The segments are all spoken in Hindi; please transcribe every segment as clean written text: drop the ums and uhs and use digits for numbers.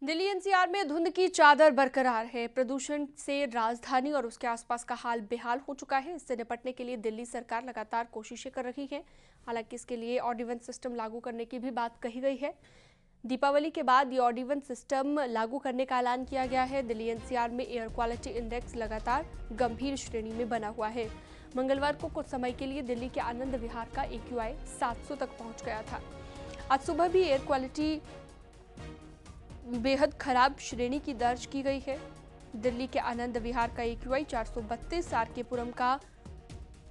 दिल्ली एनसीआर में धुंध की चादर बरकरार है। प्रदूषण से राजधानी और उसके आसपास का हाल बेहाल हो चुका है। इससे निपटने के लिए दिल्ली सरकार लगातार कोशिशें कर रही है। हालांकि इसके लिए ऑर्डिनेंस सिस्टम लागू करने की भी बात कही गई है। दीपावली के बाद ये ऑर्डिनेंस सिस्टम लागू करने का ऐलान किया गया है। दिल्ली एनसीआर में एयर क्वालिटी इंडेक्स लगातार गंभीर श्रेणी में बना हुआ है। मंगलवार को कुछ समय के लिए दिल्ली के आनंद विहार का AQI 700 तक पहुंच गया था। आज सुबह भी एयर क्वालिटी बेहद खराब श्रेणी की दर्ज की गई है। दिल्ली के आनंद विहार का AQI 432, RK पुरम का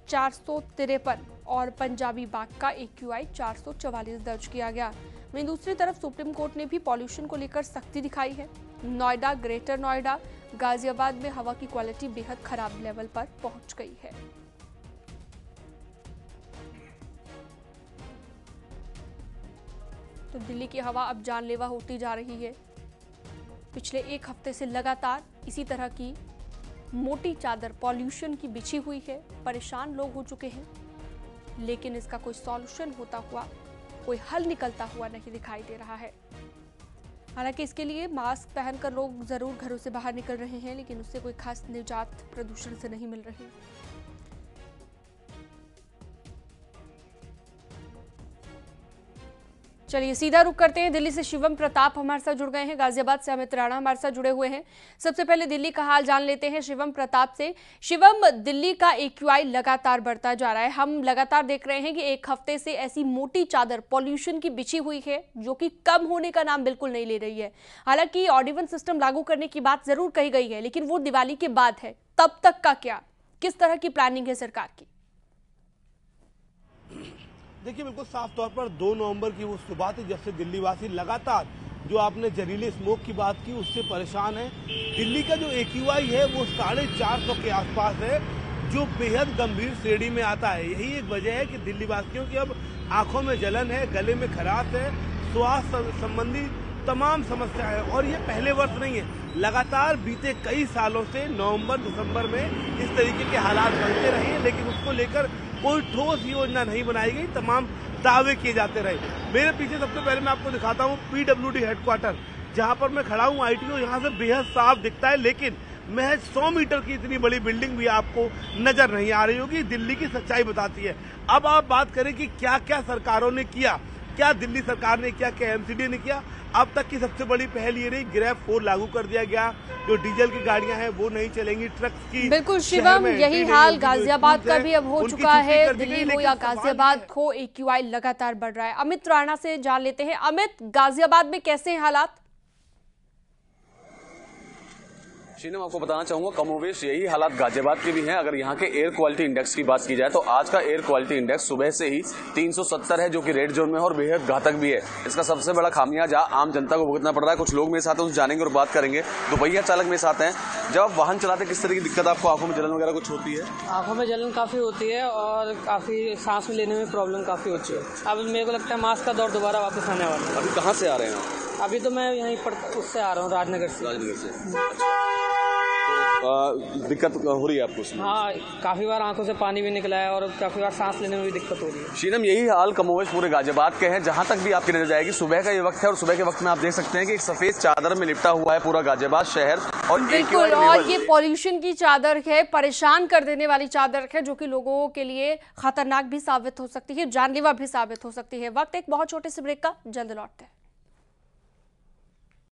453 और पंजाबी बाग का AQI 444 दर्ज किया गया। वहीं दूसरी तरफ सुप्रीम कोर्ट ने भी पॉल्यूशन को लेकर सख्ती दिखाई है। नोएडा, ग्रेटर नोएडा, गाजियाबाद में हवा की क्वालिटी बेहद खराब लेवल पर पहुंच गई है। तो दिल्ली की हवा अब जानलेवा होती जा रही है। पिछले एक हफ्ते से लगातार इसी तरह की मोटी चादर पॉल्यूशन की बिछी हुई है। परेशान लोग हो चुके हैं, लेकिन इसका कोई सॉल्यूशन होता हुआ, कोई हल निकलता हुआ नहीं दिखाई दे रहा है। हालांकि इसके लिए मास्क पहनकर लोग जरूर घरों से बाहर निकल रहे हैं, लेकिन उससे कोई खास निजात प्रदूषण से नहीं मिल रही। चलिए सीधा रुख करते हैं। दिल्ली से शिवम प्रताप हमारे साथ जुड़ गए हैं। गाजियाबाद से अमित राणा हमारे साथ जुड़े हुए हैं। सबसे पहले दिल्ली का हाल जान लेते हैं शिवम प्रताप से। शिवम, दिल्ली का AQI लगातार बढ़ता जा रहा है। हम लगातार देख रहे हैं कि एक हफ्ते से ऐसी मोटी चादर पॉल्यूशन की बिछी हुई है, जो कि कम होने का नाम बिल्कुल नहीं ले रही है। हालांकि ऑर्डिनेंस सिस्टम लागू करने की बात जरूर कही गई है, लेकिन वो दिवाली के बाद है। तब तक का क्या, किस तरह की प्लानिंग है सरकार की? देखिए, बिल्कुल साफ तौर पर 2 नवंबर की वो सुबह थी जब से दिल्ली वासी लगातार, जो आपने जहरीले स्मोक की बात की, उससे परेशान है। दिल्ली का जो AQI है वो 450 के आसपास है, जो बेहद गंभीर श्रेणी में आता है। यही एक वजह है कि दिल्ली वासियों की अब आंखों में जलन है, गले में खराश है, स्वास्थ्य संबंधी तमाम समस्या है। और ये पहले वर्ष नहीं है, लगातार बीते कई सालों से नवंबर दिसंबर में इस तरीके के हालात बनते रहे, लेकिन उसको लेकर कोई ठोस योजना नहीं बनाई गई। तमाम दावे किए जाते रहे। मेरे पीछे सबसे पहले मैं आपको दिखाता हूँ PWD हेडक्वार्टर, जहाँ पर मैं खड़ा हूँ। ITO यहाँ से बेहद साफ दिखता है, लेकिन महज 100 मीटर की इतनी बड़ी बिल्डिंग भी आपको नजर नहीं आ रही होगी। दिल्ली की सच्चाई बताती है। अब आप बात करें कि क्या क्या सरकारों ने किया, क्या दिल्ली सरकार ने किया, क्या MCD ने किया। अब तक की सबसे बड़ी पहल ये रही, ग्रैब 4 लागू कर दिया गया। जो डीजल की गाड़ियां हैं वो नहीं चलेंगी, ट्रक्स की। बिल्कुल शिवम, यही हाल गाजियाबाद का भी अब हो चुका है। दिल्ली हो या गाजियाबाद हो, AQI लगातार बढ़ रहा है। अमित राणा से जान लेते हैं। अमित, गाजियाबाद में कैसे हैं हालात? शीनम, आपको बताना चाहूंगा कमोवेश यही हालात गाजियाबाद के भी हैं। अगर यहाँ के एयर क्वालिटी इंडेक्स की बात की जाए तो आज का एयर क्वालिटी इंडेक्स सुबह से ही 370 है, जो कि रेड जोन में है और बेहद घातक भी है। इसका सबसे बड़ा खामियाजा आम जनता को भुगतना पड़ रहा है। कुछ लोग मेरे साथ हैं, जानेंगे और बात करेंगे। दोपहिया चालक मेरे साथ हैं। जब आप वाहन चलाते किस तरह की दिक्कत आपको, आंखों में जलन वगैरह कुछ होती है? आंखों में जलन काफ़ी होती है और काफ़ी सांस में लेने में प्रॉब्लम काफ़ी होती है। अब मेरे को लगता है मास्क का दौर दोबारा वापस आने वाला है। अभी कहाँ से आ रहे हैं? अभी तो मैं यहीं पर उससे आ रहा हूँ, राजनगर से। दिक्कत हो रही है आपको उसमें? हाँ, काफ़ी बार आंखों से पानी भी निकला है और काफ़ी बार सांस लेने में भी दिक्कत हो रही है। शीनम, यही हाल कमोवेश पूरे गाजियाबाद के हैं। जहां तक भी आपकी नजर जाएगी, सुबह का ये वक्त है और सुबह के वक्त में आप देख सकते हैं कि एक सफेद चादर में लिपटा हुआ है पूरा गाजियाबाद शहर। और बिल्कुल, और ये पॉल्यूशन की चादर है, परेशान कर देने वाली चादर है, जो कि लोगों के लिए खतरनाक भी साबित हो सकती है, जानलेवा भी साबित हो सकती है। वक्त एक बहुत छोटे से ब्रेक का, जल्द लौटते हैं।